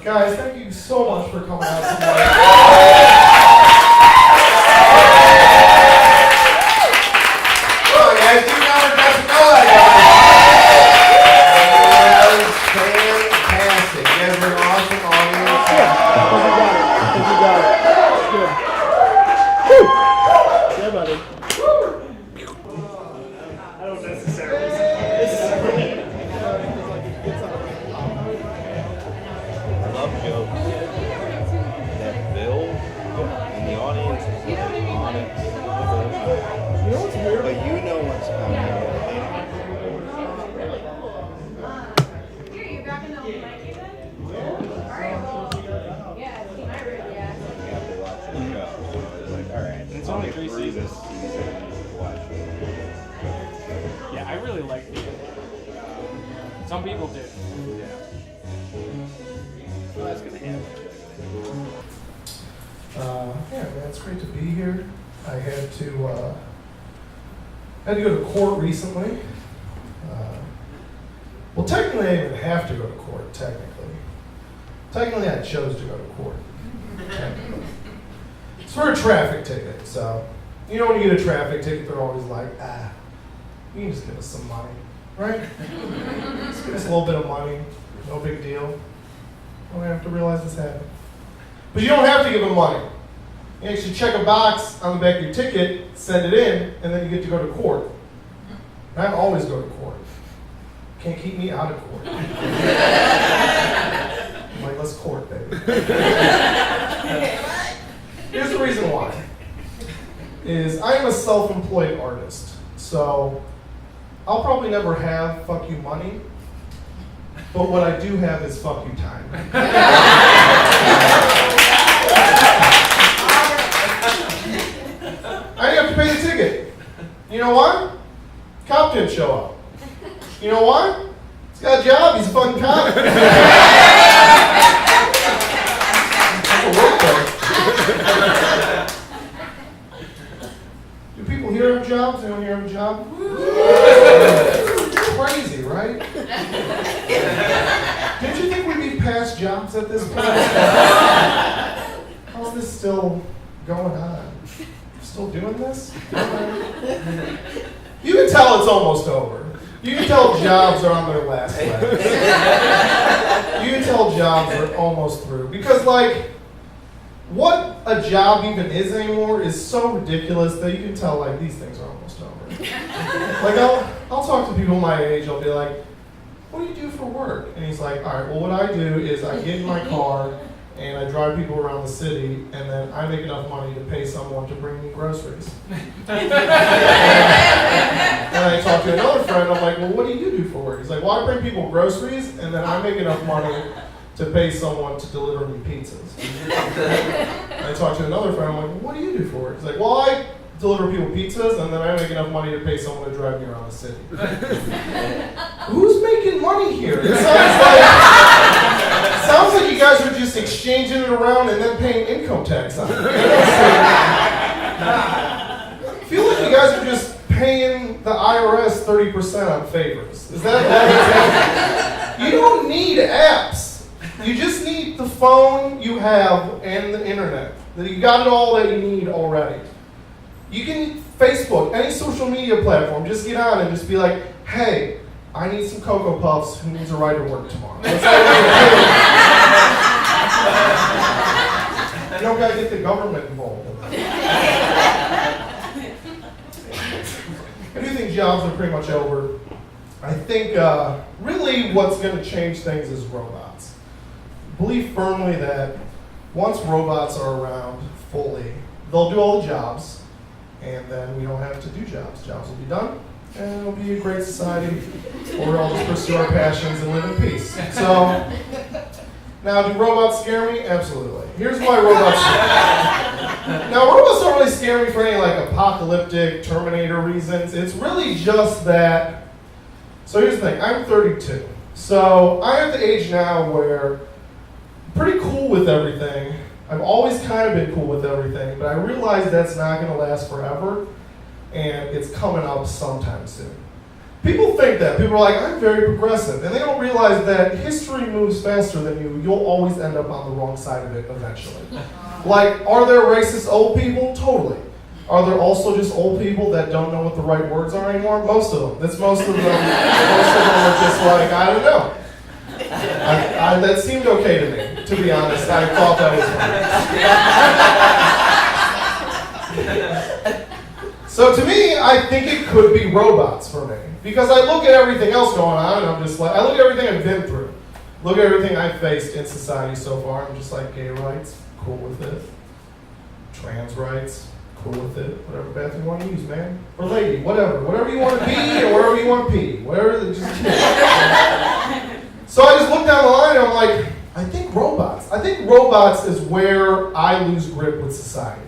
Guys, thank you so much for coming out tonight. Come on, guys, give me another got to know that guy. That was fantastic. You guys were an awesome audience. I think you got it. Good. Woo! Yeah, buddy. I don't necessarily support this. I love jokes. That Bill in the audience is like on it. You know what's weird? But you know what's coming. Here, you're back in the old mic again? Alright, well, yeah, Team Irish, yeah. You have to watch the show. So it's like, alright. It's only 3 seasons. Watch. Yeah, I really like it. Some people do. Yeah. Well, that's gonna happen. Yeah, man, it's great to be here. I had to go to court recently. Well, technically, I didn't even have to go to court. Technically, I chose to go to court. Technically. It's for a traffic ticket. So, you know, when you get a traffic ticket, they're always like, you can just give us some money, right? Just give us a little bit of money. No big deal. Don't have to realize this happened. But you don't have to give them money. You actually check a box on the back of your ticket, send it in, and then you get to go to court. And I always go to court. Can't keep me out of court. I'm like, let's court, baby. Here's the reason why. Is I am a self-employed artist. So I'll probably never have fuck you money. But what I do have is fuck you time. I didn't have to pay the ticket. You know why? Cop didn't show up. You know why? He's got a job, he's a fucking cop. That's a work though. Do people here have jobs? Anyone here have a job? Crazy, right? Didn't you think we'd be past jobs at this point? How's this still going on? Still doing this? You can tell it's almost over. You can tell jobs are on their last legs. You can tell jobs are almost through. Because, like, what a job even is anymore is so ridiculous that you can tell, like, these things are almost over. Like, I'll talk to people my age, I'll be like, what do you do for work? And he's like, all right, well, what I do is I get in my car and I drive people around the city, and then I make enough money to pay someone to bring me groceries. And I talk to another friend, I'm like, well, what do you do for work? He's like, well, I bring people groceries, and then I make enough money to pay someone to deliver me pizzas. And I talk to another friend, I'm like, well, what do you do for work? He's like, well, I deliver people pizzas, and then I make enough money to pay someone to drive me around the city. Who's making money here? It sounds like you guys are just exchanging it around and then paying income tax on it. I feel like you guys are just paying the IRS 30% on favors. Is that you don't need apps. You just need the phone you have and the internet. You got it all that you need already. You can Facebook, any social media platform, just get on and just be like, hey, I need some Cocoa Puffs. Who needs a ride to work tomorrow? That's all you don't got to get the government involved in that. I do think jobs are pretty much over. I think really what's going to change things is robots. I believe firmly that once robots are around fully, they'll do all the jobs, and then we don't have to do jobs. Jobs will be done, and it'll be a great society where we'll all just pursue our passions and live in peace. So, now do robots scare me? Absolutely. Here's why robots scare me. Now, robots don't really scare me for any like apocalyptic Terminator reasons. It's really just that, so here's the thing, I'm 32. So I'm at the age now where I'm pretty cool with everything. I've always kind of been cool with everything, but I realize that's not going to last forever, and it's coming up sometime soon. People think that. People are like, I'm very progressive. And they don't realize that history moves faster than you. You'll always end up on the wrong side of it eventually. Like, are there racist old people? Totally. Are there also just old people that don't know what the right words are anymore? Most of them. That's most of them. Most of them are just like, I don't know. That seemed okay to me, to be honest. I thought that was funny. So to me, I think it could be robots for me. Because I look at everything else going on, and I'm just like, I look at everything I've been through. Look at everything I've faced in society so far. I'm just like, gay rights, cool with it. Trans rights, cool with it. Whatever bathroom you want to use, man. Or lady, whatever. Whatever you want to be, or wherever you want to pee. Whatever, just So I just look down the line and I'm like, I think robots. I think robots is where I lose grip with society.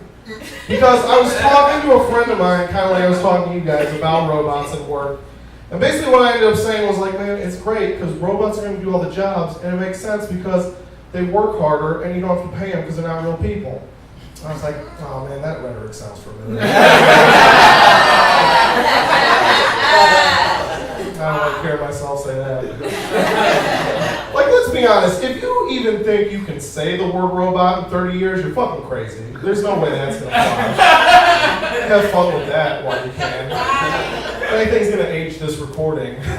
Because I was talking to a friend of mine, kind of like I was talking to you guys about robots at work. And basically what I ended up saying was like, man, it's great because robots are going to do all the jobs. And it makes sense because they work harder and you don't have to pay them because they're not real people. I was like, oh man, that rhetoric sounds familiar. I don't want to hear myself say that. Like, let's be honest, if you even think you can say the word robot in 30 years, you're fucking crazy. There's no way that's going to fly. Have fun with that while you can. If anything's going to age this recording, it's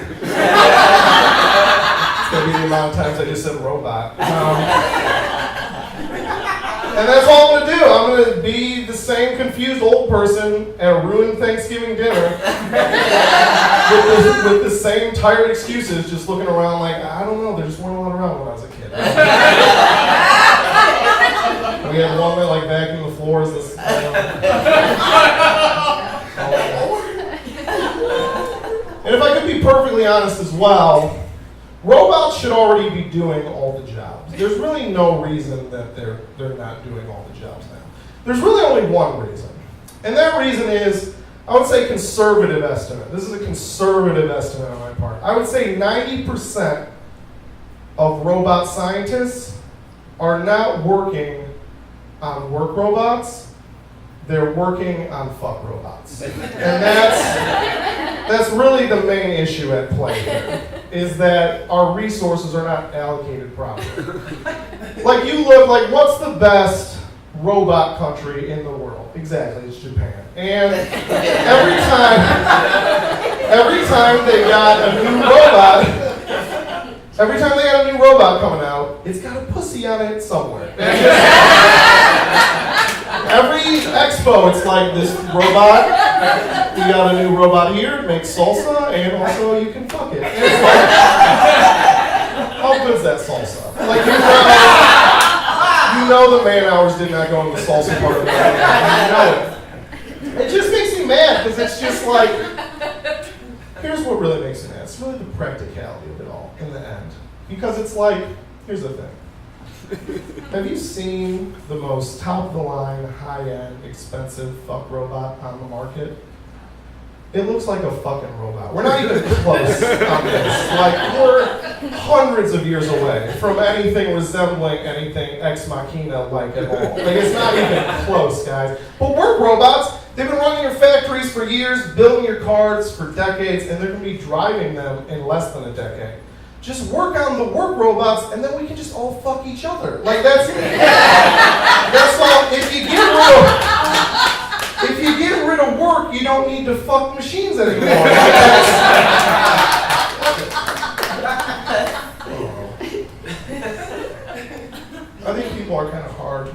going to be the amount of times I just said robot. And that's all I'm going to do. I'm going to be the same confused old person at a ruined Thanksgiving dinner with the same tired excuses, just looking around like, I don't know, there just weren't a lot around when I was a kid. We had one that like vacuumed the floors. This, and if I could be perfectly honest as well, robots should already be doing all the jobs. There's really no reason that they're not doing all the jobs now. There's really only one reason. And that reason is, I would say conservative estimate. This is a conservative estimate on my part. I would say 90% of robot scientists are not working on work robots. They're working on fuck robots. And that's really the main issue at play here, is that our resources are not allocated properly. Like you look, like what's the best robot country in the world? Exactly, it's Japan. And every time they got a new robot, coming out, it's got a pussy on it somewhere. Every expo, it's like this robot. We got a new robot here, it makes salsa, and also you can fuck it. And it's like, how good's that salsa? Like you know the man hours did not go in the salsa part of the night. You know it. It just makes me mad because it's just like, here's what really makes me mad. It's really the practicality of it all in the end. Because it's like, here's the thing. Have you seen the most top-of-the-line, high-end, expensive fuck robot on the market? It looks like a fucking robot. We're not even close on this. Like, we're hundreds of years away from anything resembling anything Ex Machina like at all. Like, it's not even close, guys. But work robots, they've been running your factories for years, building your cars for decades, and they're going to be driving them in less than a decade. Just work on the work robots, and then we can just all fuck each other. Like that's all. If you get rid of work, you don't need to fuck machines anymore. I think people are kind of hard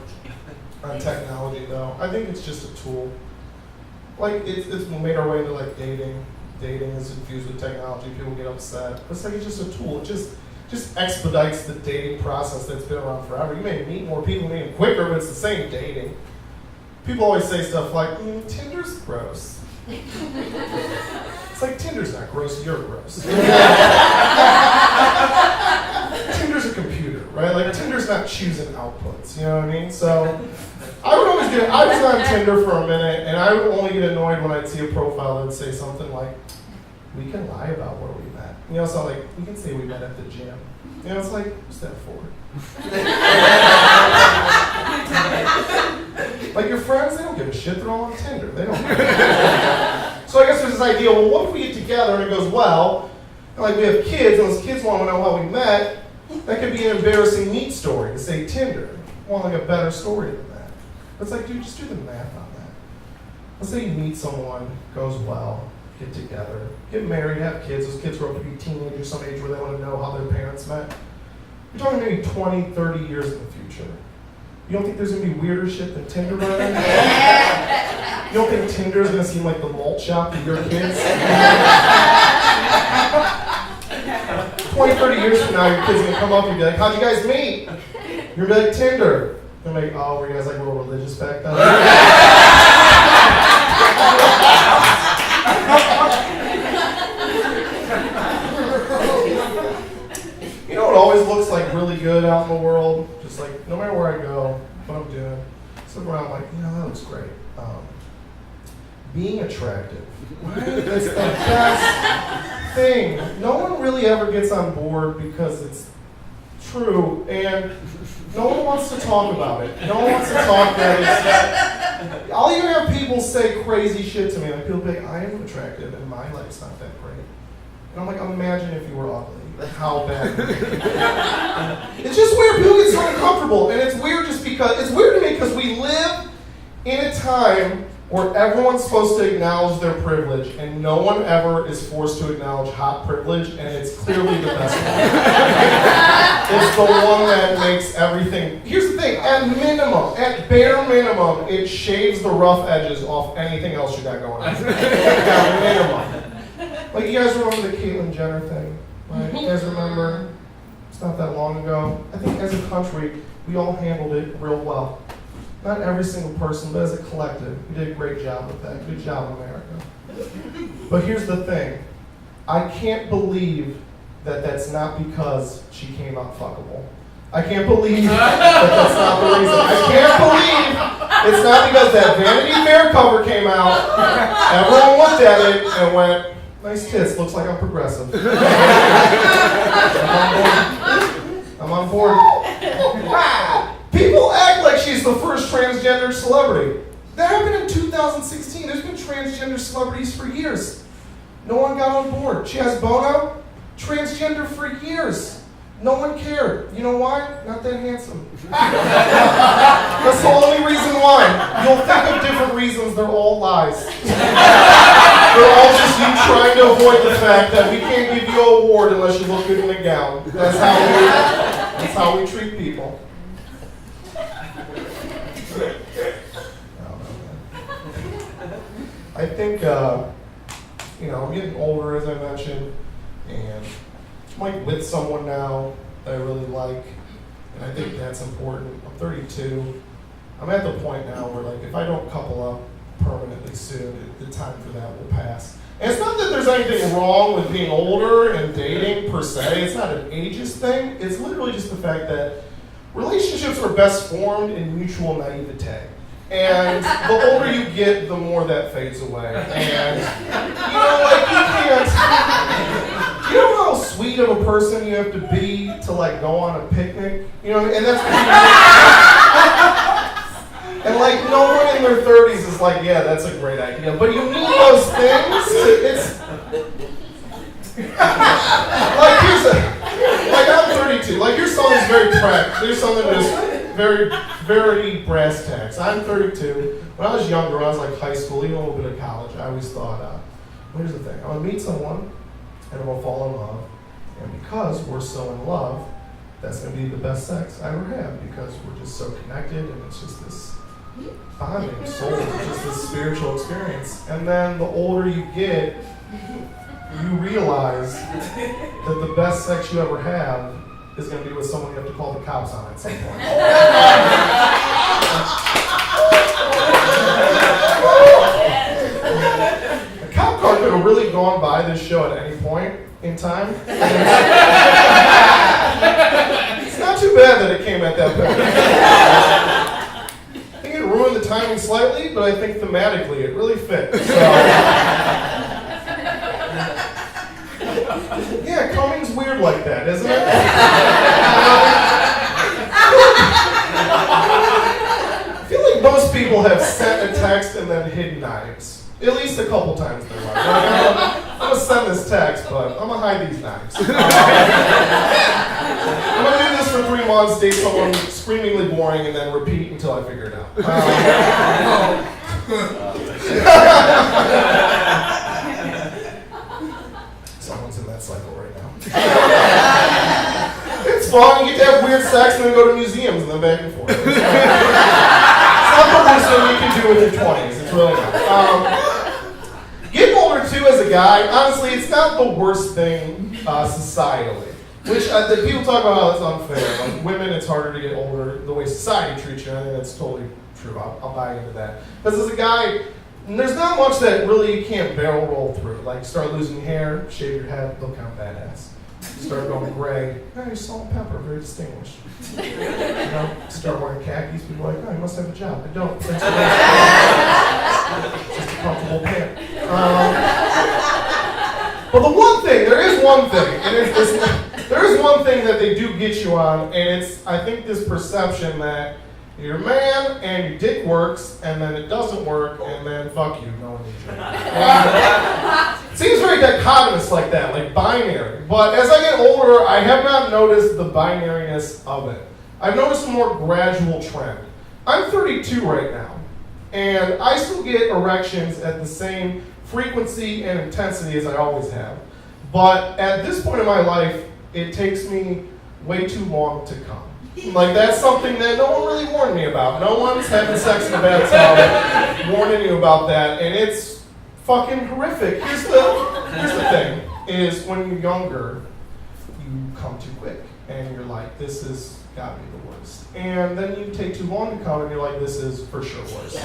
on technology, though. I think it's just a tool. Like it's made our way into like dating. Dating is infused with technology, people get upset. It's like it's just a tool. It just expedites the dating process that's been around forever. You may meet more people, meet them quicker, but it's the same dating. People always say stuff like, Tinder's gross. It's like, Tinder's not gross, you're gross. Tinder's a computer, right? Like, Tinder's not choosing outputs, you know what I mean? So, I was on Tinder for a minute, and I would only get annoyed when I'd see a profile that would say something like, we can lie about where we met. You know, so like, we can say we met at the gym. You know, it's like, what's that for? Like your friends, they don't give a shit, they're all on Tinder. They don't care. So I guess there's this idea, well, what if we get together and it goes well, and like we have kids, and those kids want to know how we met, that could be an embarrassing meet story to say Tinder. I want like a better story than that. It's like, dude, just do the math on that. Let's say you meet someone, goes well, get together, get married, have kids, those kids grow up to be teenagers, some age where they want to know how their parents met. You're talking maybe 20, 30 years in the future. You don't think there's going to be weirder shit than Tinder running? You don't think Tinder's going to seem like the malt shop for your kids? 20, 30 years from now, your kid's going to come up and be like, how'd you guys meet? You're going to be like, Tinder. They're like, oh, were you guys like real religious back then? You know what always looks like really good out in the world? Just like, no matter where I go, what I'm doing, sit around like, that looks great. Being attractive. Right? That's the best thing. No one really ever gets on board because it's true, and no one wants to talk about it. No one wants to talk about it. I'll even have people say crazy shit to me. Like, people be like, I am attractive, and my life's not that great. And I'm like, imagine if you were ugly. How bad. It's just weird. People get so uncomfortable, and it's weird just because, it's weird to me because we live in a time where everyone's supposed to acknowledge their privilege, and no one ever is forced to acknowledge hot privilege, and it's clearly the best one. It's the one that makes everything. Here's the thing, at bare minimum, it shaves the rough edges off anything else you got going on. At minimum. Like, you guys remember the Caitlyn Jenner thing? Right? You guys remember? It's not that long ago. I think as a country, we all handled it real well. Not every single person, but as a collective, we did a great job with that. Good job, America. But here's the thing. I can't believe that that's not because she came out fuckable. I can't believe that that's not the reason. I can't believe it's not because that Vanity Fair cover came out, everyone looked at it and went, nice tits, looks like I'm progressive. I'm on board. People act like she's the first transgender celebrity. That happened in 2016. There's been transgender celebrities for years. No one got on board. She has Bono, transgender for years. No one cared. You know why? Not that handsome. That's the only reason why. You'll think of different reasons. They're all lies. They're all just you trying to avoid the fact that we can't give you an award unless you look good in a gown. That's how we treat people. I think, I'm getting older, as I mentioned, and I'm like with someone now that I really like, and I think that's important. I'm 32. I'm at the point now where, like, if I don't couple up permanently soon, the time for that will pass. And it's not that there's anything wrong with being older and dating per se. It's not an ageist thing. It's literally just the fact that relationships are best formed in mutual naivete. And the older you get, the more that fades away. And, you know how sweet of a person you have to be to, like, go on a picnic? And that's and, like, no one in their 30s is like, yeah, that's a great idea. But you need those things. I'm 32. Like, here's something that's very practical. Here's something that's very, very brass tacks. I'm 32. When I was younger, when I was like high school, even a little bit of college, I always thought, here's the thing. I'm going to meet someone, and I'm going to fall in love. And because we're so in love, that's going to be the best sex I ever have, because we're just so connected, and it's just this bonding soul, just this spiritual experience. And then the older you get, you realize that the best sex you ever have is going to be with someone you have to call the cops on at some point. A cop car could have really gone by this show at any point in time. It's not too bad that it came at that point. I think it ruined the timing slightly, but I think thematically it really fit. Yeah, coming's weird like that, isn't it? I feel like most people have sent a text and then hidden knives. At least a couple times in their life. Like, I'm gonna send this text, but I'm gonna hide these knives. I'm gonna do this for 3 months, date someone screamingly boring, and then repeat until I figure it out. Someone's in that cycle right now. It's fun. You get to have weird sex and then go to museums and then back and forth. It's not the worst thing you can do in your 20s. It's really not. Getting older too as a guy, honestly, it's not the worst thing societally. Which the people talk about how it's unfair. Like women, it's harder to get older the way society treats you. I think that's totally true. I'll buy into that. Because as a guy, there's not much that really you can't barrel roll through. Like start losing hair, shave your head, look kind of badass. Start going gray, oh, you're salt and pepper, very distinguished. You know, start wearing khakis, people are like, oh, you must have a job. I don't. Thanks for that. Just a comfortable pant. But the one thing, there is one thing, and there is one thing that they do get you on, and it's, I think, this perception that you're a man and your dick works, and then it doesn't work, and then fuck you, no one needs you. It seems very dichotomous like that, like binary. But as I get older, I have not noticed the binariness of it. I've noticed a more gradual trend. I'm 32 right now, and I still get erections at the same frequency and intensity as I always have. But at this point in my life, it takes me way too long to come. Like, that's something that no one really warned me about. No one's having sex in a bathtub warning you about that, and it's fucking horrific. Here's the thing, is when you're younger, you come too quick, and you're like, this has got to be the worst. And then you take too long to come, and you're like, this is for sure worse.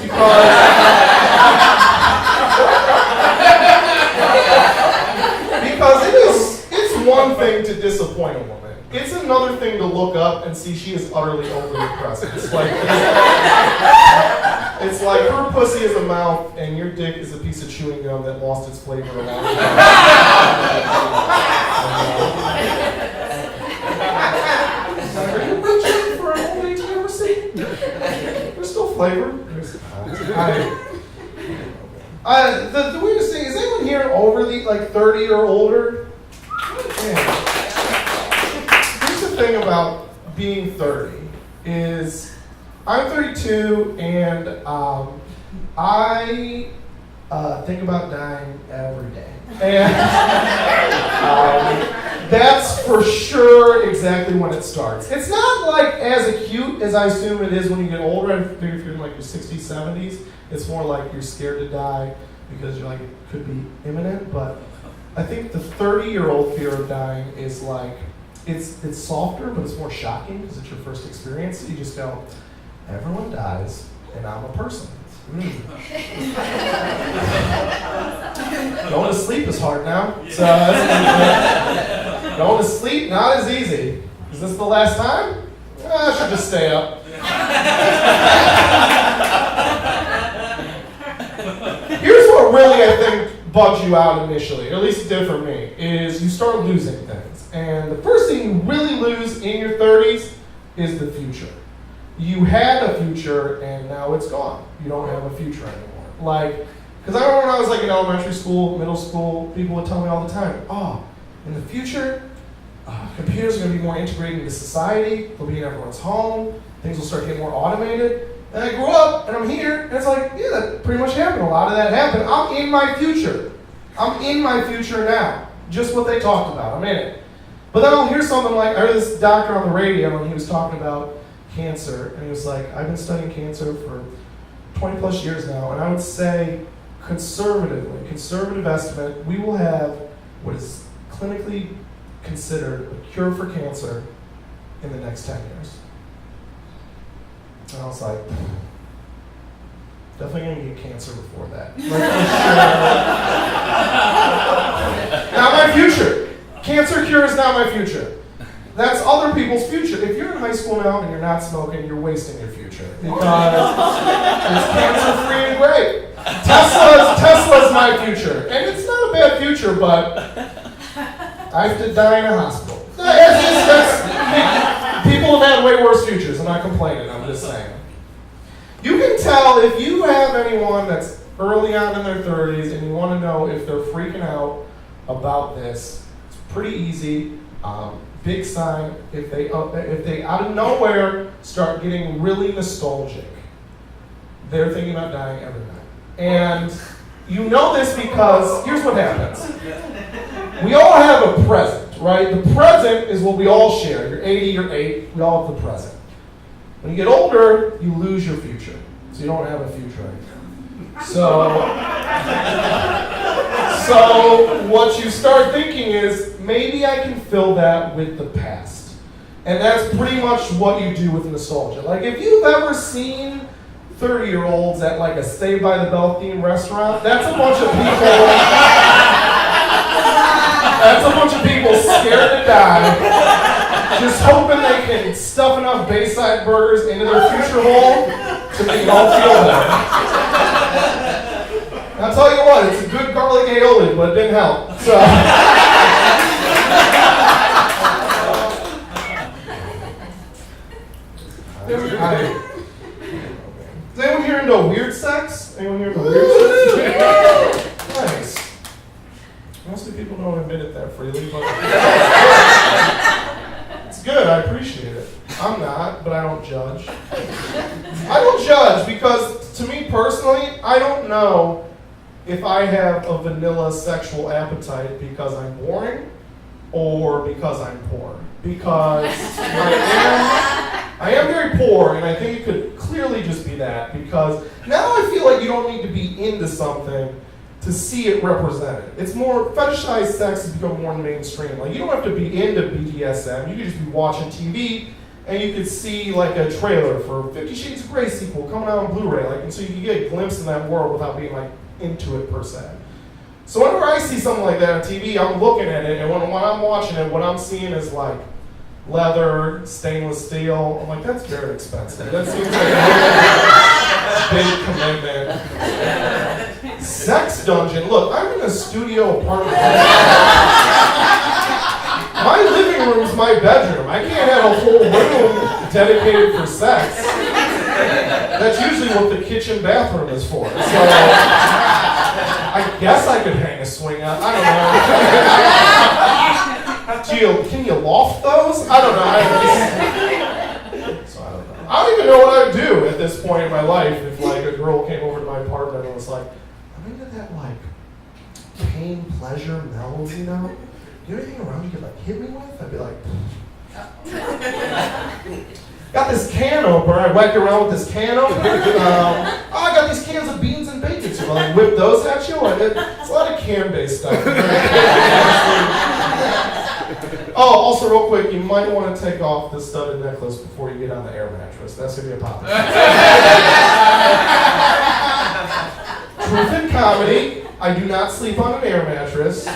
Because it's one thing to disappoint a woman. It's another thing to look up and see she is utterly overly present. It's like her pussy is a mouth and your dick is a piece of chewing gum that lost its flavor along the way. Are you reaching for an old lady you ever seen? There's still flavor. The weirdest thing, is anyone here over the 30 or older? Yeah. Thing about being 30 is I'm 32 and I think about dying every day. And that's for sure exactly when it starts. It's not like as acute as I assume it is when you get older. I figure if you're in like your 60s, 70s, it's more like you're scared to die because you're like, it could be imminent. But I think the 30-year-old fear of dying is like, it's softer, but it's more shocking because it's your first experience. You just go, everyone dies, and I'm a person. Going to sleep is hard now. So going to sleep, not as easy. Is this the last time? I should just stay up. Here's what really I think bugs you out initially, or at least it did for me, is you start losing things. And the first thing you really lose in your 30s is the future. You had a future and now it's gone. You don't have a future anymore. Like, because I remember when I was like in elementary school, middle school, people would tell me all the time, oh, in the future, computers are going to be more integrated into society, they'll be in everyone's home, things will start getting more automated. And I grew up and I'm here and it's like, yeah, that pretty much happened. A lot of that happened. I'm in my future. I'm in my future now. Just what they talked about. I'm in it. But then I'll hear something like, I heard this doctor on the radio and he was talking about cancer, and he was like, I've been studying cancer for 20 plus years now, and I would say conservative estimate, we will have what is clinically considered a cure for cancer in the next 10 years. And I was like, definitely gonna get cancer before that. Like, now my future. Cancer cure is not my future. That's other people's future. If you're in high school now and you're not smoking, you're wasting your future. Because it's cancer-free and great. Tesla's my future. And it's not a bad future, but I have to die in a hospital. People have had way worse futures. I'm not complaining, I'm just saying. You can tell if you have anyone that's early on in their 30s and you want to know if they're freaking out about this, it's pretty easy. Big sign if they out of nowhere start getting really nostalgic, they're thinking about dying every night. And you know this because here's what happens. We all have a present, right? The present is what we all share. You're 80, you're 8, we all have the present. When you get older, you lose your future. So you don't have a future anymore. So what you start thinking is, maybe I can fill that with the past. And that's pretty much what you do with nostalgia. Like if you've ever seen 30-year-olds at like a Saved by the Bell themed restaurant, that's a bunch of people scared to die, just hoping they can stuff enough Bayside burgers into their future hole to make it all feel better. I'll tell you what, it's a good garlic aioli, but it didn't help. So. Is anyone here into weird sex? Anyone here into weird sex? Nice. Most of the people don't admit it that freely, but it's good. I appreciate it. I'm not, but I don't judge. I don't judge because, to me personally, I don't know if I have a vanilla sexual appetite because I'm boring or because I'm poor. Because I am very poor, and I think it could clearly just be that, because now I feel like you don't need to be into something to see it represented. It's more, fetishized sex has become more mainstream. Like, you don't have to be into BDSM, you could just be watching TV, and you could see like a trailer for 50 Shades of Grey sequel coming out on Blu-ray, like, and so you can get a glimpse of that world without being like into it per se. So whenever I see something like that on TV, I'm looking at it, and when I'm watching it, what I'm seeing is like leather, stainless steel. I'm like, that's very expensive. That seems like a big commitment. Sex dungeon. Look, I'm in a studio apartment. My living room's my bedroom. I can't have a whole room dedicated for sex. That's usually what the kitchen bathroom is for. So I guess I could hang a swing out. I don't know. Can you loft those? I don't know. I don't even know what I would do at this point in my life if like a girl came over to my apartment and was like, I'm into that like pain, pleasure, mellows, you know? Do you have anything around you could like hit me with? I'd be like, got this can opener, I whack around with this can opener. I got these cans of beans and bacon, so I whip those at you. It's a lot of can-based stuff. Oh, also real quick, you might want to take off this studded necklace before you get on the air mattress. That's going to be a pop. Truth in comedy, I do not sleep on an air mattress.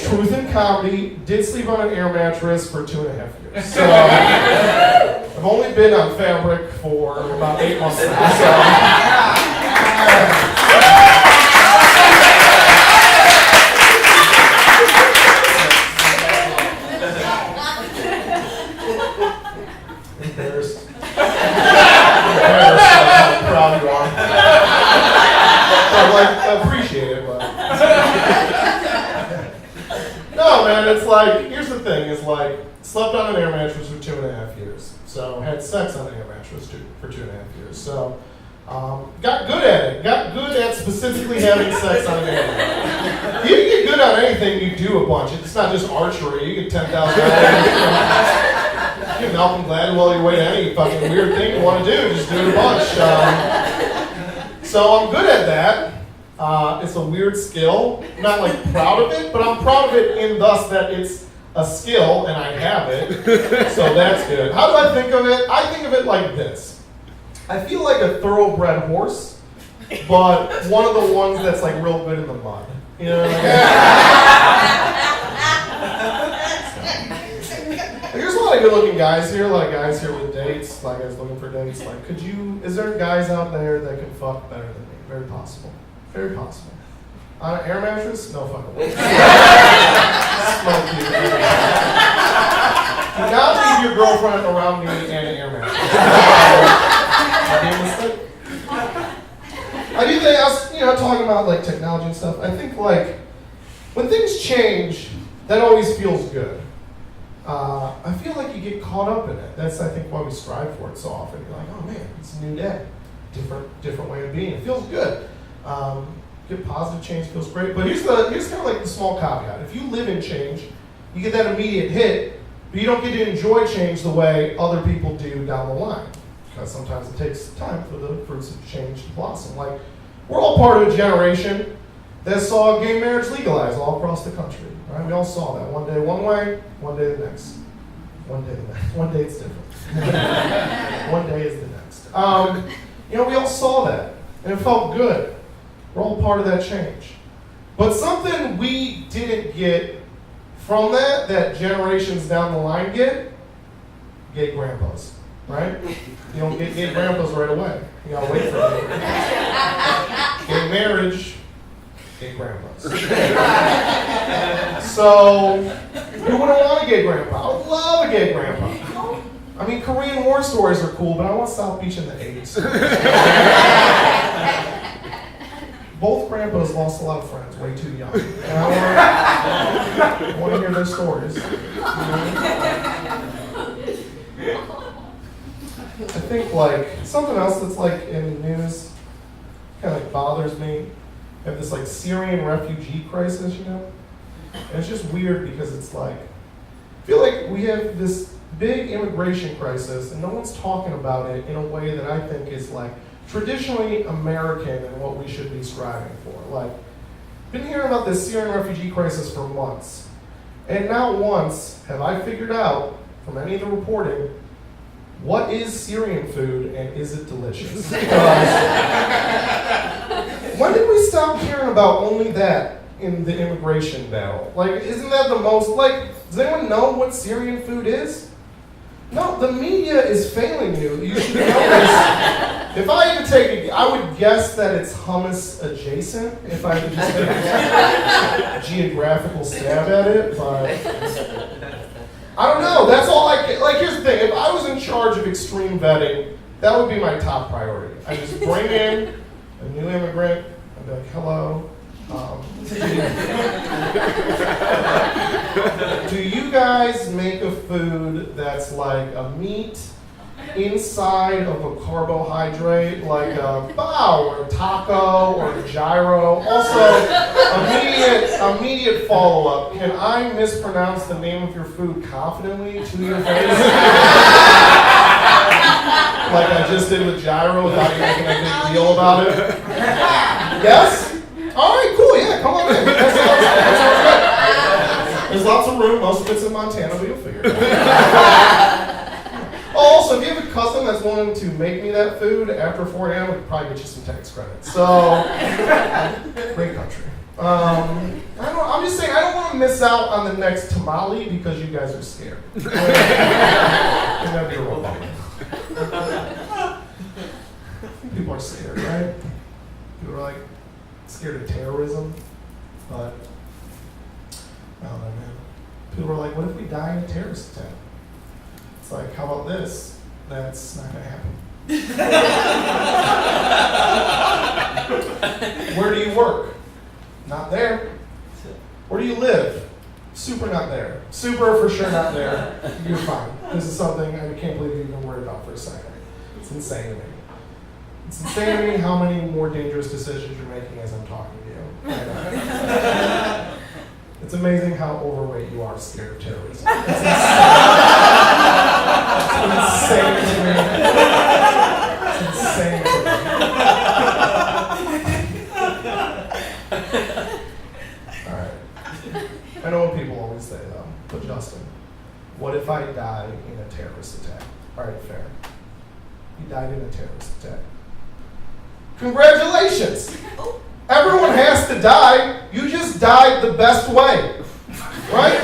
Truth in comedy, did sleep on an air mattress for 2.5 years. So I've only been on fabric for about 8 months now. Embarrassed. Embarrassed how proud you are. I appreciate it, but no, man. It's like, here's the thing: is like slept on an air mattress for 2.5 years. So had sex on an air mattress for 2.5 years. So got good at it. Got good at specifically having sex on an air mattress. You can get good on anything you do a bunch. It's not just archery. You get 10,000. You get Malcolm Gladwell your way to any fucking weird thing you want to do. Just do it a bunch. So I'm good at that. It's a weird skill. I'm not like proud of it, but I'm proud of it in thus that it's a skill and I have it. So that's good. How do I think of it? I think of it like this. I feel like a thoroughbred horse, but one of the ones that's like real good in the mud. You know what I mean? There's a lot of good looking guys here, a lot of guys here with dates, a lot of guys looking for dates. Like, is there guys out there that can fuck better than me? Very possible. Very possible. On an air mattress? No fucking way. Smoke you. Do not leave your girlfriend around me and an air mattress. I do think, not talking about like technology and stuff. I think like when things change, that always feels good. I feel like you get caught up in it. That's, I think, why we strive for it so often. You're like, oh man, it's a new day. Different way of being. It feels good. Get positive change feels great. But here's kind of like the small caveat. If you live in change, you get that immediate hit, but you don't get to enjoy change the way other people do down the line. Because sometimes it takes time for the fruits of change to blossom. Like, we're all part of a generation that saw gay marriage legalized all across the country. Right? We all saw that. One day one way, one day the next. One day the next. One day it's different. One day is the next. We all saw that, and it felt good. We're all part of that change. But something we didn't get from that generations down the line get, gay grandpas, right? You don't get gay grandpas right away. You gotta wait for it. Gay marriage, gay grandpas. So, who wouldn't want a gay grandpa? I would love a gay grandpa. I mean, Korean war stories are cool, but I want South Beach in the 80s. Both grandpas lost a lot of friends way too young. And I want to hear their stories. I think like something else that's like in the news kind of like bothers me. We have this like Syrian refugee crisis, And it's just weird because it's like, I feel like we have this big immigration crisis and no one's talking about it in a way that I think is like traditionally American and what we should be striving for. Like, been hearing about this Syrian refugee crisis for months. And not once have I figured out from any of the reporting what is Syrian food and is it delicious? When did we stop hearing about only that in the immigration battle? Like, isn't that the most, like, does anyone know what Syrian food is? No, the media is failing you. You should know this. If I had to take I would guess that it's hummus adjacent, if I could just take a geographical stab at it, but I don't know, that's all I get. Like, here's the thing, if I was in charge of extreme vetting, that would be my top priority. I just bring in a new immigrant, I'd be like, hello. Do you guys make a food that's like a meat inside of a carbohydrate, like a bao or a taco or a gyro? Also, immediate follow-up. Can I mispronounce the name of your food confidently to your face? Like I just did with gyro without you making a big deal about it? Yes? All right, cool, yeah, come on in. That sounds good. There's lots of room, most of it's in Montana, but you'll figure it out. Also, if you have a cousin that's willing to make me that food after 4 a.m., we could probably get you some tax credits. So, great country. I'm just saying, I don't want to miss out on the next tamale because you guys are scared. And that'd be a real bummer. People are scared, right? People are like, scared of terrorism, but I don't know, man. People are like, what if we die in a terrorist attack? It's like, how about this? That's not gonna happen. Where do you work? Not there. Where do you live? Super not there. Super for sure not there. You're fine. This is something I can't believe you've been worried about for a second. It's insane to me. It's insane to me how many more dangerous decisions you're making as I'm talking to you. It's amazing how overweight you are scared of terrorism. It's insane to me. It's insane to me. All right. I know what people always say though, but Justin, what if I die in a terrorist attack? All right, fair. You died in a terrorist attack. Congratulations! Everyone has to die. You just died the best way, right?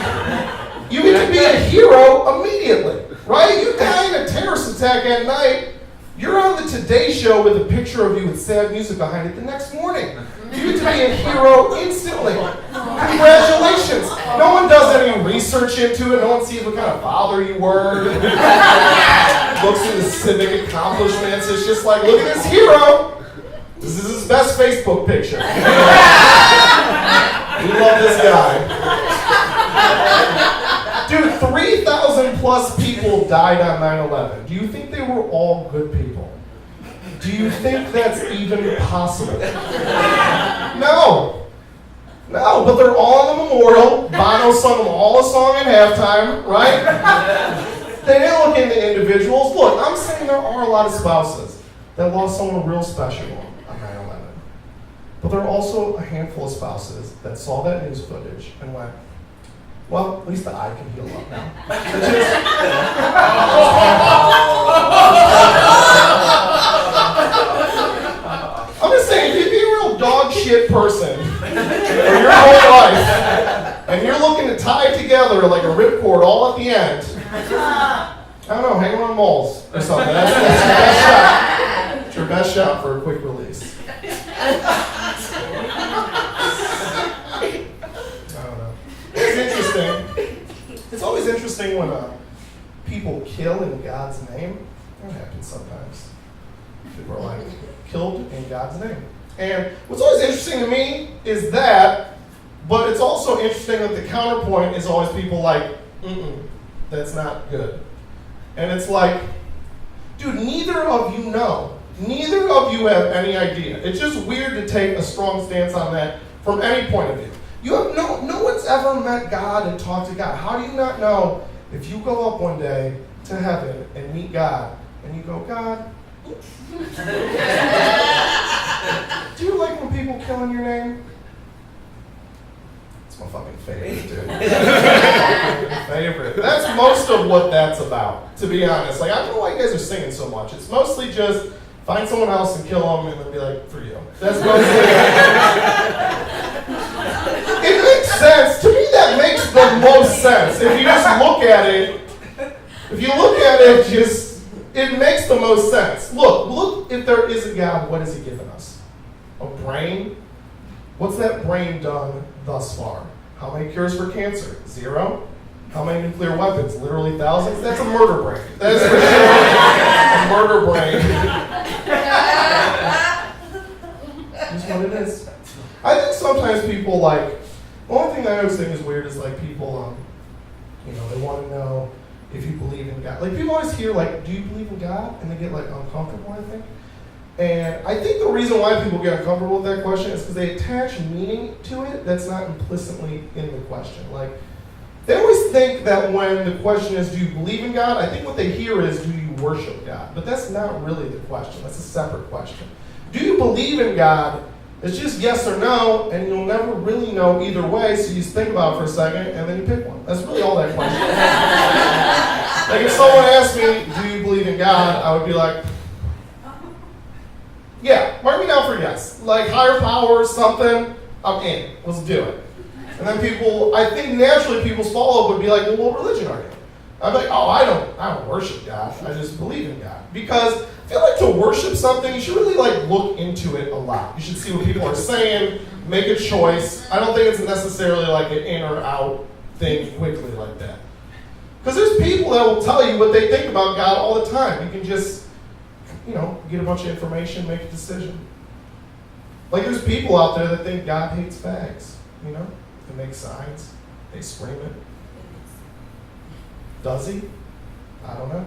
You get to be a hero immediately, right? You die in a terrorist attack at night, you're on the Today Show with a picture of you with sad music behind it the next morning. You get to be a hero instantly. Congratulations. No one does any research into it. No one sees what kind of father you were. Looks at the civic accomplishments. It's just like, look at this hero. This is his best Facebook picture. We love this guy. Dude, 3,000 plus people died on 9/11. Do you think they were all good people? Do you think that's even possible? No. No, but they're all in the memorial. Bono sung them all a song at halftime, right? They didn't look into individuals. Look, I'm saying there are a lot of spouses that lost someone real special on 9/11. But there are also a handful of spouses that saw that news footage and went, well, at least the eye can heal up now. I'm just saying, if you'd be a real dog shit person for your whole life, and you're looking to tie it together like a ripcord all at the end, I don't know, hang around malls or something. That's your best shot. It's your best shot for a quick release. I don't know. It's interesting. It's always interesting when people kill in God's name. That happens sometimes. People are like, killed in God's name. And what's always interesting to me is that, but it's also interesting that the counterpoint is always people like, that's not good. And it's like, dude, neither of you know. Neither of you have any idea. It's just weird to take a strong stance on that from any point of view. You have no one's ever met God and talked to God. How do you not know if you go up one day to heaven and meet God and you go, God, do you like when people kill in your name? It's my fucking favorite, dude. Favorite. That's most of what that's about, to be honest. Like, I don't know why you guys are singing so much. It's mostly just find someone else and kill them and then be like, for you. That's mostly it makes sense. To me, that makes the most sense. If you just look at it, it makes the most sense. Look, if there is a God, what has he given us? A brain? What's that brain done thus far? How many cures for cancer? 0. How many nuclear weapons? Literally thousands? That's a murder brain. That's for sure a murder brain. That's what it is. I think sometimes people like, the only thing I always think is weird is like people, they want to know if you believe in God. Like people always hear like, do you believe in God? And they get like uncomfortable, I think. And I think the reason why people get uncomfortable with that question is because they attach meaning to it that's not implicitly in the question. Like, they always think that when the question is, do you believe in God? I think what they hear is, do you worship God? But that's not really the question. That's a separate question. Do you believe in God? It's just yes or no, and you'll never really know either way, so you just think about it for a second, and then you pick one. That's really all that question is. Like, if someone asked me, do you believe in God? I would be like, yeah, mark me down for yes. Like, higher power or something, I'm in. Let's do it. And then I think naturally people's follow-up would be like, well, what religion are you? I'd be like, oh, I don't worship God. I just believe in God. Because I feel like to worship something, you should really like look into it a lot. You should see what people are saying, make a choice. I don't think it's necessarily like an in or out thing quickly like that. Because there's people that will tell you what they think about God all the time. You can just, get a bunch of information, make a decision. Like there's people out there that think God hates fags, They make signs, they scream it. Does he? I don't know.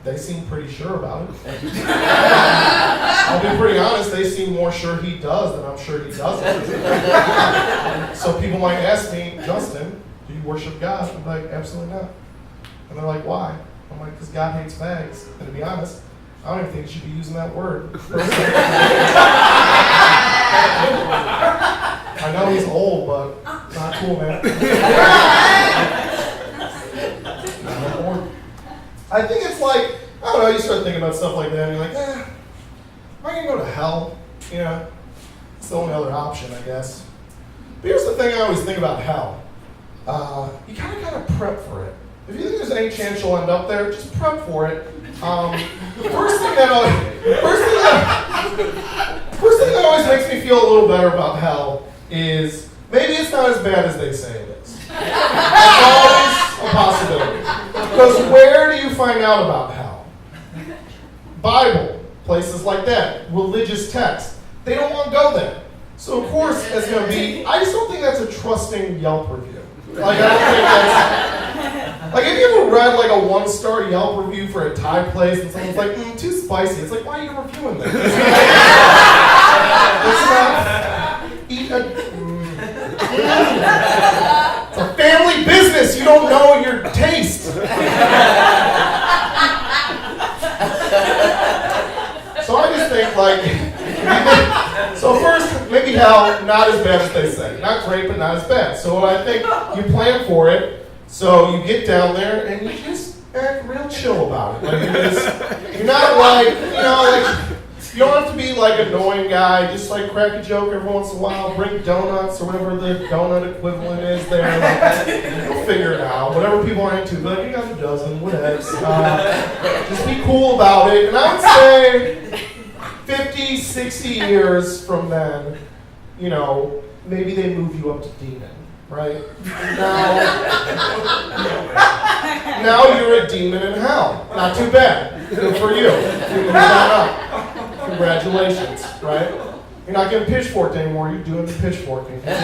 They seem pretty sure about it. I'll be pretty honest, they seem more sure he does than I'm sure he doesn't. So people might ask me, Justin, do you worship God? I'm like, absolutely not. And they're like, why? I'm like, because God hates fags. And to be honest, I don't even think you should be using that word. I know he's old, but not cool, man. I think it's like, I don't know, you start thinking about stuff like that, and you're like, am I going to go to hell? It's the only other option, I guess. But here's the thing I always think about hell. You kind of got to prep for it. If you think there's any chance you'll end up there, just prep for it. First thing that always makes me feel a little better about hell is maybe it's not as bad as they say it is. It's always a possibility. Because where do you find out about hell? Bible, places like that, religious texts. they don't want to go there. So of course it's going to be, I just don't think that's a trusting Yelp review. Like, I don't think that's, like, have you ever read like a 1-star Yelp review for a Thai place and someone's like, too spicy? It's like, why are you reviewing this? It's not, it's a family business, you don't know your taste. So I just think, like, so first, maybe hell, not as bad as they say. Not great, but not as bad. So I think you plan for it, so you get down there, and you just act real chill about it. Like, you're not like, you don't have to be like an annoying guy, just like crack a joke every once in a while, bring donuts or whatever the donut equivalent is there. Like, you'll figure it out. Whatever people are into, like, you got a dozen, whatever. Just be cool about it. And I would say 50, 60 years from then, maybe they move you up to demon, right? Now you're a demon in hell. Not too bad. Good for you. You moved on up. Congratulations, right? You're not getting pitchforked anymore, you're doing the pitchforking. And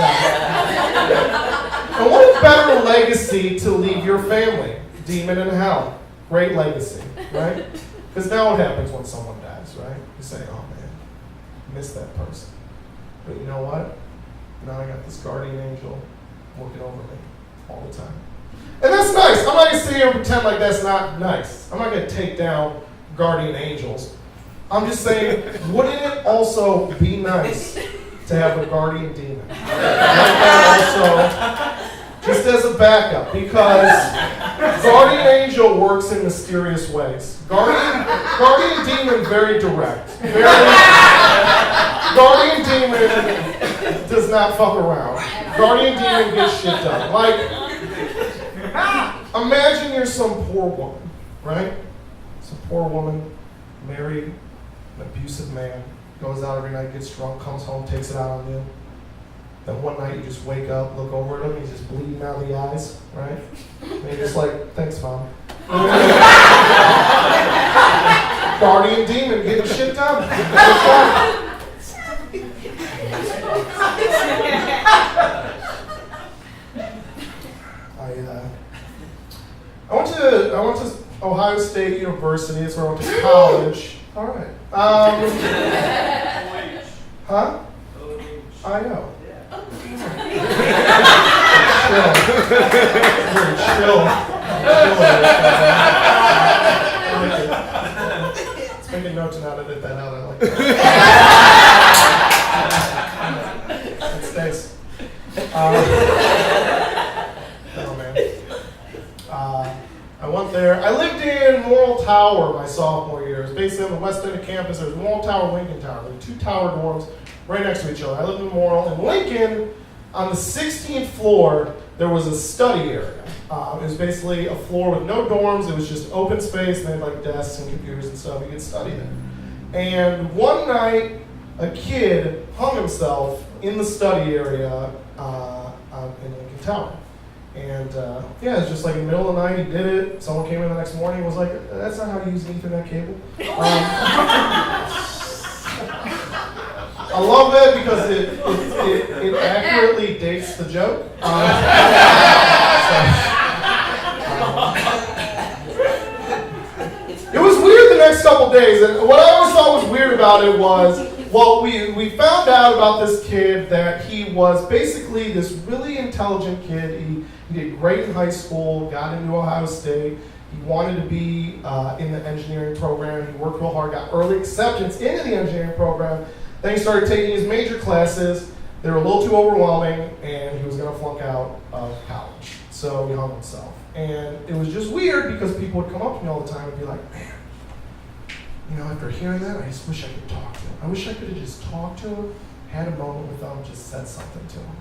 what a better legacy to leave your family? Demon in hell. Great legacy, right? Because now what happens when someone dies, right? You say, oh man, miss that person. But you know what? Now I got this guardian angel looking over me all the time. And that's nice. I'm not going to sit here and pretend like that's not nice. I'm not going to take down guardian angels. I'm just saying, wouldn't it also be nice to have a guardian demon? Like that also, just as a backup, because guardian angel works in mysterious ways. Guardian demon, very direct. Guardian demon does not fuck around. Guardian demon gets shit done. Like, imagine you're some poor woman, right? Some poor woman, married, an abusive man, goes out every night, gets drunk, comes home, takes it out on you. Then one night you just wake up, look over at him, he's just bleeding out of the eyes, right? And you're just like, thanks, Mom. Guardian demon getting shit done. I went to Ohio State University. That's where I went to college. All right. Huh? I know. Very chill. Let's make a note to not edit that out. I like that. Thanks. Oh man. I went there. I lived in Morrill Tower my sophomore year. It was basically on the west end of campus. There was Morrill Tower, Lincoln Tower. There were 2 tower dorms right next to each other. I lived in Morrill. In Lincoln, on the 16th floor, there was a study area. It was basically a floor with no dorms. It was just open space. And they had like desks and computers and stuff. You could study there. And one night, a kid hung himself in the study area in Lincoln Tower. And yeah, it's just like in the middle of the night, he did it. Someone came in the next morning and was like, that's not how you use an Ethernet cable. I love that because it accurately dates the joke. It was weird the next couple days, and what I always thought was weird about it was, well, we found out about this kid that he was basically this really intelligent kid. He did great in high school, got into Ohio State. He wanted to be in the engineering program. He worked real hard, got early acceptance into the engineering program. Then he started taking his major classes. They were a little too overwhelming, and he was going to flunk out of college. So he hung himself. And it was just weird because people would come up to me all the time and be like, man, after hearing that, I just wish I could talk to him. I wish I could have just talked to him, had a moment with him, just said something to him.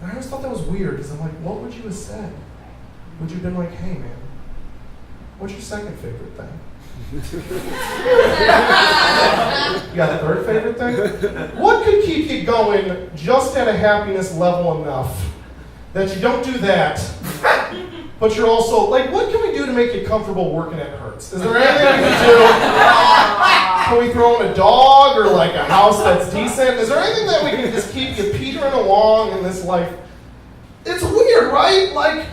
And I always thought that was weird because I'm like, what would you have said? Would you have been like, hey man, what's your second favorite thing? You got a third favorite thing? What could keep you going just at a happiness level enough that you don't do that, but you're also, like, what can we do to make you comfortable working at Hertz? Is there anything we can do? Can we throw in a dog or like a house that's decent? Is there anything that we can just keep you petering along in this life? It's weird, right? Like,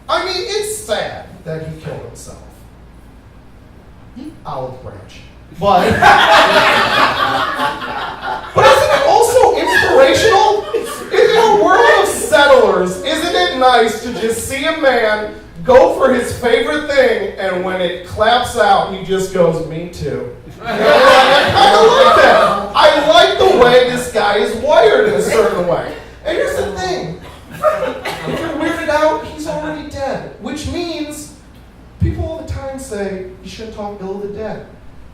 I mean, it's sad that he killed himself. Olive branch. But isn't it also inspirational? In a world of settlers, isn't it nice to just see a man go for his favorite thing, and when it claps out, he just goes, me too. You know, I kind of like that. I like the way this guy is wired in a certain way. And here's the thing. If you're weirded out, he's already dead. Which means, people all the time say, you shouldn't talk ill of the dead.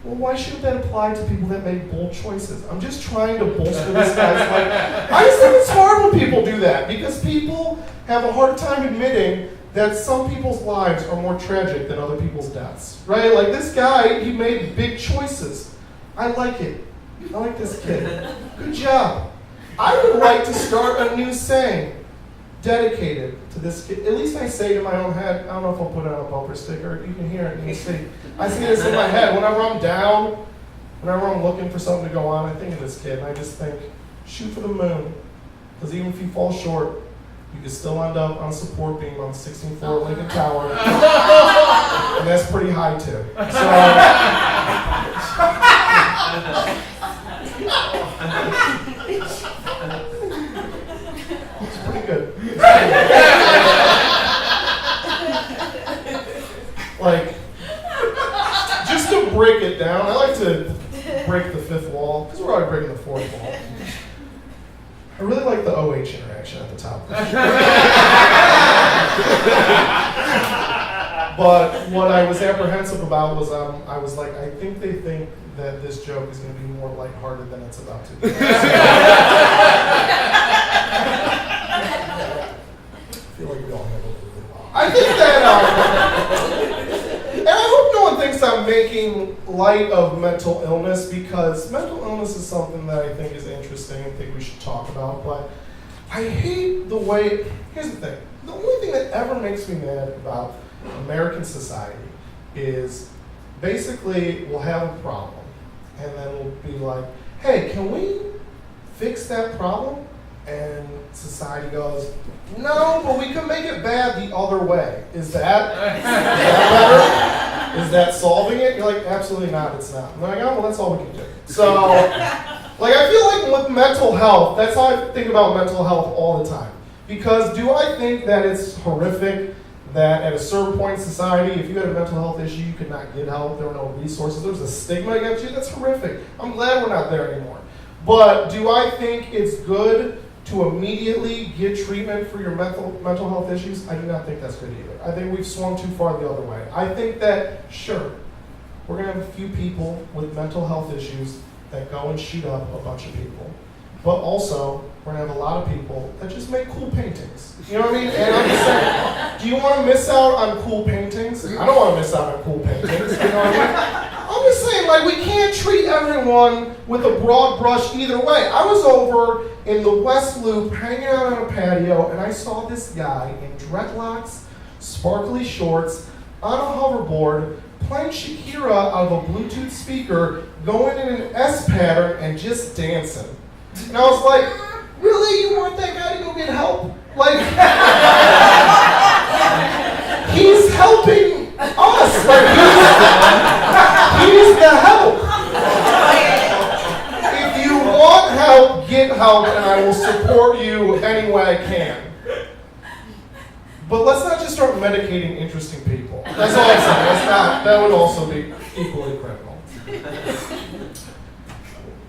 Well, why shouldn't that apply to people that make bold choices? I'm just trying to bolster this guy's life. I just think it's hard when people do that, because people have a hard time admitting that some people's lives are more tragic than other people's deaths, right? Like this guy, he made big choices. I like it. I like this kid. Good job. I would like to start a new saying dedicated to this kid. At least I say it in my own head. I don't know if I'll put it on a bumper sticker. You can hear it and you see. I see this in my head. Whenever I'm down, whenever I'm looking for something to go on, I think of this kid and I just think, shoot for the moon. Because even if you fall short, you can still end up on support beam on the 16th floor of Lincoln Tower. And that's pretty high too. It's pretty good. Like, just to break it down, I like to break the fifth wall, because we're already breaking the fourth wall. I really like the OH interaction at the top. But what I was apprehensive about was I was like, I think they think that this joke is going to be more lighthearted than it's about to be. I feel like we all handled it really well. I think that, and I hope no one thinks I'm making light of mental illness, because mental illness is something that I think is interesting and think we should talk about, but I hate the way, here's the thing, the only thing that ever makes me mad about American society is basically we'll have a problem and then we'll be like, hey, can we fix that problem? And society goes, no, but we can make it bad the other way. Is that better? Is that solving it? You're like, absolutely not, it's not. I'm like, oh, well, that's all we can do. So, like, I feel like with mental health, that's how I think about mental health all the time. Because do I think that it's horrific that at a certain point in society, if you had a mental health issue, you could not get help, there were no resources, there was a stigma against you? That's horrific. I'm glad we're not there anymore. But do I think it's good to immediately get treatment for your mental health issues? I do not think that's good either. I think we've swung too far the other way. I think that, sure, we're going to have a few people with mental health issues that go and shoot up a bunch of people. But also, we're going to have a lot of people that just make cool paintings. You know what I mean? And I'm just saying, do you want to miss out on cool paintings? I don't want to miss out on cool paintings. You know what I mean? I'm just saying, like, we can't treat everyone with a broad brush either way. I was over in the West Loop hanging out on a patio, and I saw this guy in dreadlocks, sparkly shorts, on a hoverboard, playing Shakira out of a Bluetooth speaker, going in an S pattern and just dancing. And I was like, really? You want that guy to go get help? Like, he's helping us. Like, he's the help. If you want help, get help, and I will support you any way I can. But let's not just start medicating interesting people. That's all I'm saying. Let's not. That would also be equally criminal.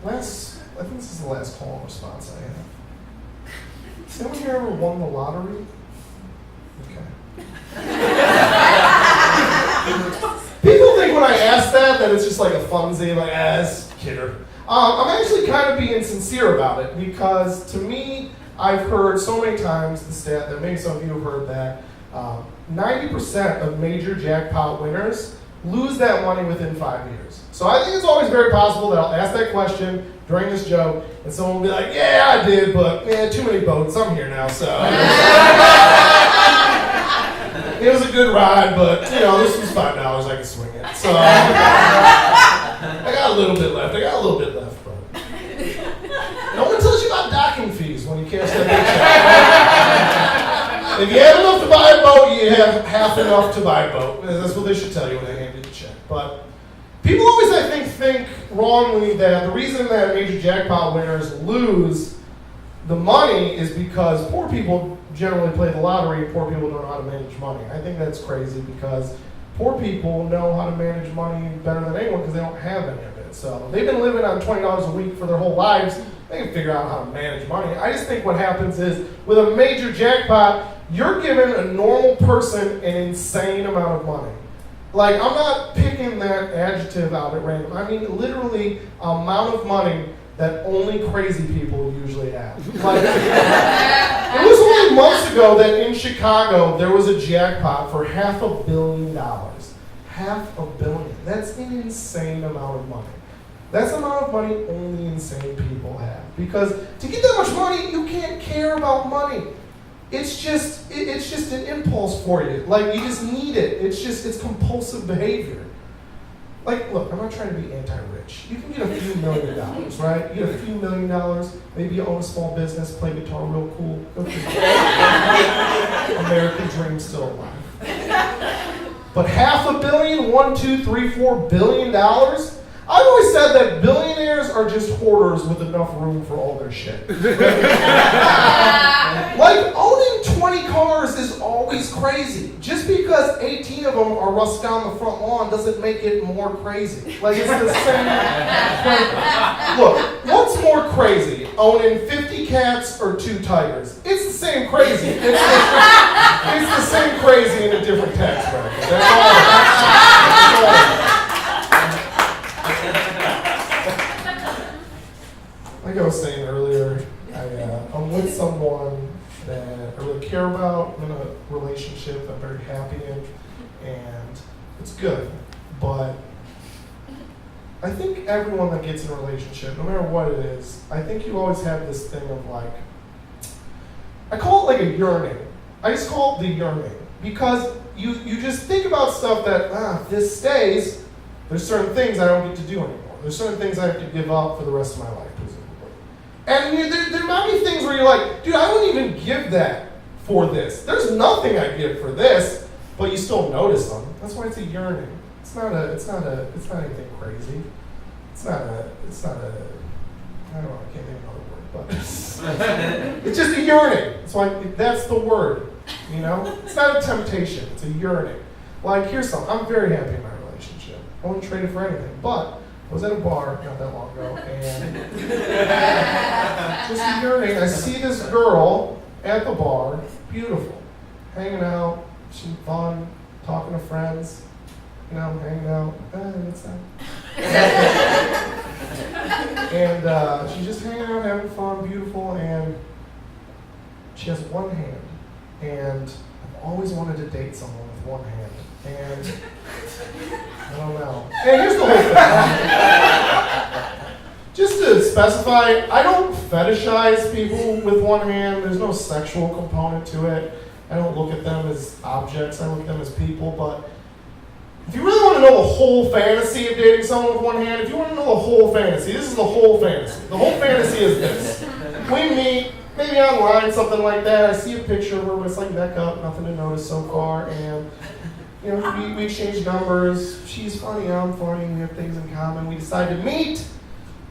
I think this is the last call and response I have. Has anyone here ever won the lottery? Okay. People think when I ask that it's just like a funzy, like, it's kidder. I'm actually kind of being sincere about it, because to me, I've heard so many times the stat that maybe some of you have heard that 90% of major jackpot winners lose that money within 5 years. So I think it's always very possible that I'll ask that question during this joke, and someone will be like, yeah, I did, but too many boats, I'm here now, so. It was a good ride, but, this was $5, I could swing it. So, I got a little bit left. But no one tells you about docking fees when you cash that check. If you have enough to buy a boat, you have half enough to buy a boat. That's what they should tell you when they hand you the check. But people always, I think wrongly that the reason that major jackpot winners lose the money is because poor people generally play the lottery and poor people don't know how to manage money. I think that's crazy because poor people know how to manage money better than anyone because they don't have any of it. So they've been living on $20 a week for their whole lives. They can figure out how to manage money. I just think what happens is with a major jackpot, you're giving a normal person an insane amount of money. Like, I'm not picking that adjective out at random. I mean, literally, amount of money that only crazy people usually have. Like, it was only months ago that in Chicago, there was a jackpot for $500 million. $500 million. That's an insane amount of money. That's the amount of money only insane people have. Because to get that much money, you can't care about money. It's just an impulse for you. Like, you just need it. It's compulsive behavior. Like, look, I'm not trying to be anti-rich. You can get a few $1 million, right? You get a few $1 million, maybe you own a small business, play guitar real cool. Go for it. American dream still alive. But $500 million, $1, $2, $3, $4 billion? I've always said that billionaires are just hoarders with enough room for all their shit. Like, owning 20 cars is always crazy. Just because 18 of them are rusted down the front lawn doesn't make it more crazy. Like, it's the same thing. Look, what's more crazy? Owning 50 cats or 2 tigers? It's the same crazy. It's the same crazy in a different tax bracket. That's all. Like I was saying earlier, I'm with someone that I really care about. I'm in a relationship that I'm very happy in, and it's good. But I think everyone that gets in a relationship, no matter what it is, I think you always have this thing of like, I call it like a yearning. I just call it the yearning. Because you just think about stuff that, if this stays, there's certain things I don't get to do anymore. There's certain things I have to give up for the rest of my life. And there might be things where you're like, dude, I wouldn't even give that for this. There's nothing I give for this, but you still notice them. That's why it's a yearning. It's not anything crazy. It's not a, I don't know, I can't think of another word, but it's just a yearning. It's like, that's the word, you know? It's not a temptation, it's a yearning. Like, here's something, I'm very happy in my relationship. I wouldn't trade it for anything, but I was at a bar not that long ago, and just a yearning. I see this girl at the bar, beautiful, hanging out, she's fun, talking to friends, hanging out. What's that? And she's just hanging out, having fun, beautiful, and she has one hand. And I've always wanted to date someone with one hand. And I don't know. And here's the whole thing. Just to specify, I don't fetishize people with one hand. There's no sexual component to it. I don't look at them as objects. I look at them as people. But if you really want to know the whole fantasy of dating someone with one hand, if you want to know the whole fantasy, this is the whole fantasy. The whole fantasy is this. We meet, maybe online, something like that. I see a picture of her, but it's like neck up, nothing to notice so far. And we exchange numbers. She's funny, I'm funny. We have things in common. We decide to meet.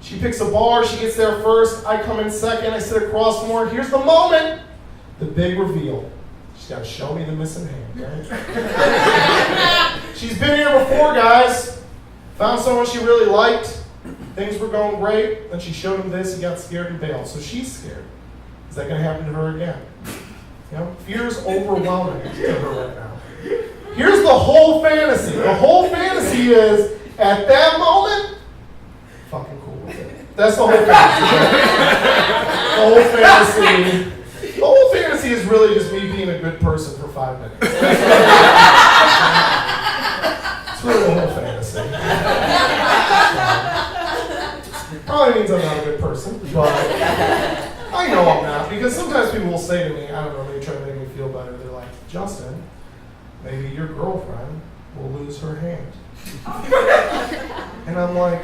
She picks a bar. She gets there first. I come in second. I sit across from her. Here's the moment. The big reveal. She's got to show me the missing hand, right? She's been here before, guys. Found someone she really liked. Things were going great. Then she showed him this. He got scared and bailed. So she's scared. Is that going to happen to her again? Fear's overwhelming to her right now. Here's the whole fantasy. The whole fantasy is, at that moment, fucking cool with it. That's the whole fantasy. The whole fantasy is really just me being a good person for 5 minutes. It's really the whole fantasy. Probably means I'm not a good person, but I know I'm not. Because sometimes people will say to me, I don't know, they try to make me feel better. They're like, Justin, maybe your girlfriend will lose her hand. And I'm like,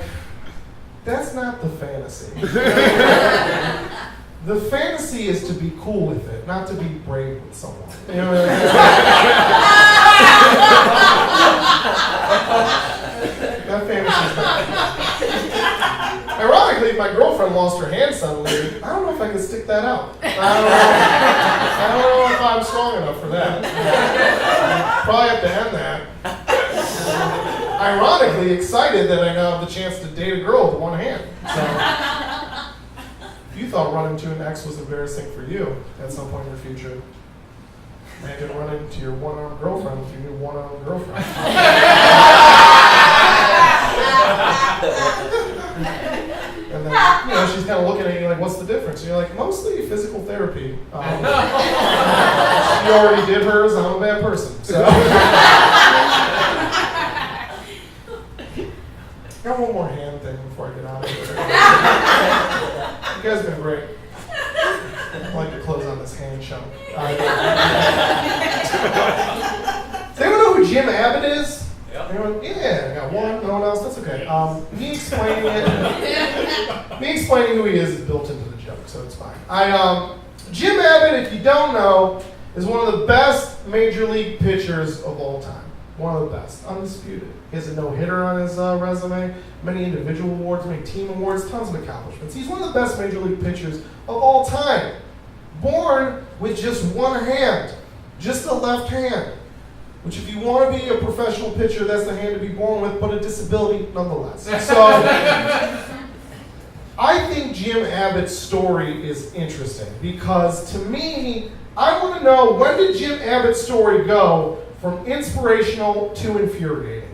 that's not the fantasy. The fantasy is to be cool with it, not to be brave with someone. You know what I mean? That fantasy is not. Ironically, if my girlfriend lost her hand suddenly, I don't know if I can stick that out. I don't know if I'm strong enough for that. Probably have to end that. Ironically excited that I now have the chance to date a girl with one hand. So, if you thought running to an ex was embarrassing for you at some point in your future, imagine running into your one-armed girlfriend with your new one-armed girlfriend. And then, she's kind of looking at you like, what's the difference? And you're like, mostly physical therapy. She already did hers, I'm a bad person. So. Got one more hand thing before I get out of here. You guys have been great. I'd like to close on this hand chunk. Does anyone know who Jim Abbott is? Anyone? Yeah, I got one. No one else? That's okay. Me explaining who he is built into the joke, so it's fine. Jim Abbott, if you don't know, is one of the best major league pitchers of all time. One of the best, undisputed. He has a no-hitter on his resume, many individual awards, many team awards, tons of accomplishments. He's one of the best major league pitchers of all time. Born with just one hand, just a left hand. Which, if you want to be a professional pitcher, that's the hand to be born with, but a disability nonetheless. So, I think Jim Abbott's story is interesting because, to me, I want to know, when did Jim Abbott's story go from inspirational to infuriating?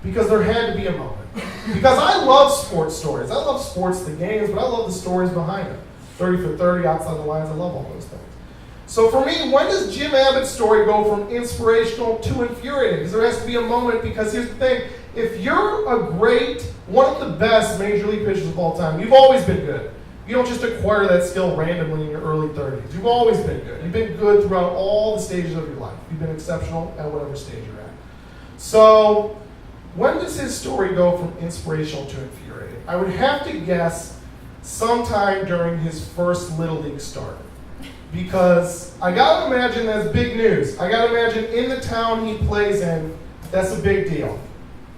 Because there had to be a moment. Because I love sports stories. I love sports, the games, but I love the stories behind them. 30 for 30, outside the lines, I love all those things. So for me, when does Jim Abbott's story go from inspirational to infuriating? Because there has to be a moment, because here's the thing. If you're one of the best major league pitchers of all time, you've always been good. You don't just acquire that skill randomly in your early 30s. You've always been good. You've been good throughout all the stages of your life. You've been exceptional at whatever stage you're at. So when does his story go from inspirational to infuriating? I would have to guess sometime during his first Little League start. Because I gotta imagine that's big news. I gotta imagine in the town he plays in, that's a big deal.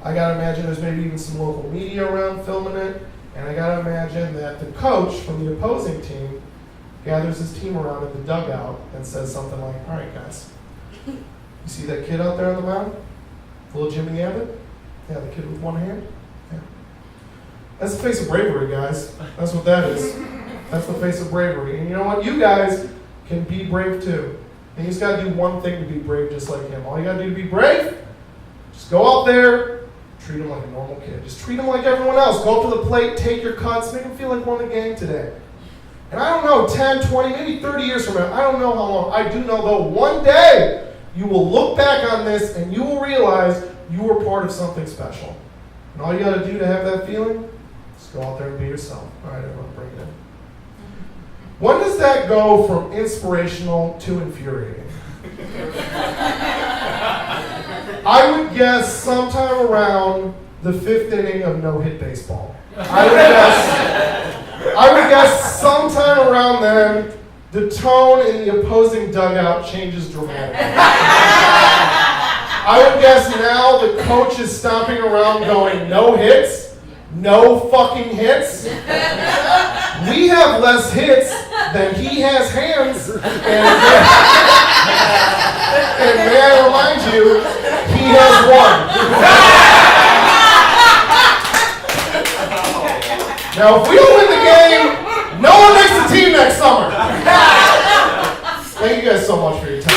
I gotta imagine there's maybe even some local media around filming it. And I gotta imagine that the coach from the opposing team gathers his team around in the dugout and says something like, all right, guys, you see that kid out there on the mound? Little Jimmy Abbott? Yeah, the kid with one hand? Yeah. That's the face of bravery, guys. That's what that is. That's the face of bravery. And you know what? You guys can be brave too. And you just gotta do one thing to be brave just like him. All you gotta do to be brave, just go out there, treat him like a normal kid. Just treat him like everyone else. Go up to the plate, take your cuts, make him feel like one of the gang today. And I don't know, 10, 20, maybe 30 years from now, I don't know how long. I do know, though, one day you will look back on this and you will realize you were part of something special. And all you got to do to have that feeling, just go out there and be yourself. All right, everyone, bring it in. When does that go from inspirational to infuriating? I would guess sometime around the 5th inning of no-hit baseball. I would guess sometime around then, the tone in the opposing dugout changes dramatically. I would guess now the coach is stomping around going, no hits, no fucking hits. We have less hits than he has hands. And may I remind you, he has one. Now, if we don't win the game, no one makes the team next summer. Thank you guys so much for your time.